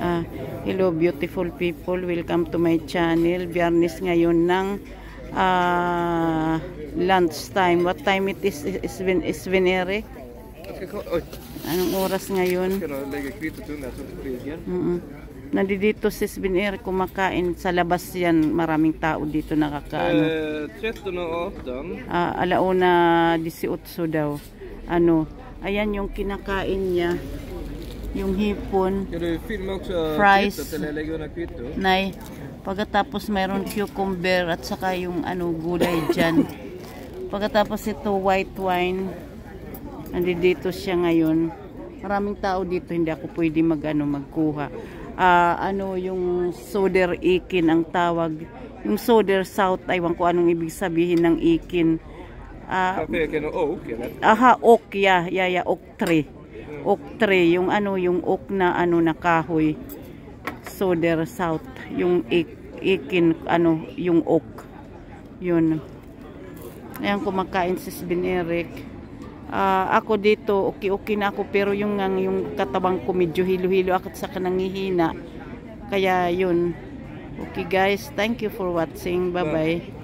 Ah, hello beautiful people, welcome to my channel. Biyernes ngayon ng lunch time. What time it is Venere? Anong oras ngayon? Nandito si Venere kumakain sa labas yan. Maraming tao dito nakakaano. 13:18. Alauna 18 daw. Ayan yung kinakain niya. Yung hipon, fries, nay, pagkatapos mayroon cucumber at saka yung gulay dyan. Pagkatapos ito white wine, nandito siya ngayon. Maraming tao dito, hindi ako pwede magkuha. Yung soder ikin ang tawag. Yung soder south, aywan ko anong ibig sabihin ng ikin. Oak, oak tree. Oak tree, yung oak na na kahoy. Soder south, yung ikin, yung oak. Yun. Ayan, kumakain si Beneric. Ako dito, okay na ako, pero yung katabang ko medyo hilo-hilo ako sa kanangihina. Kaya yun. Okay guys, thank you for watching. Bye-bye.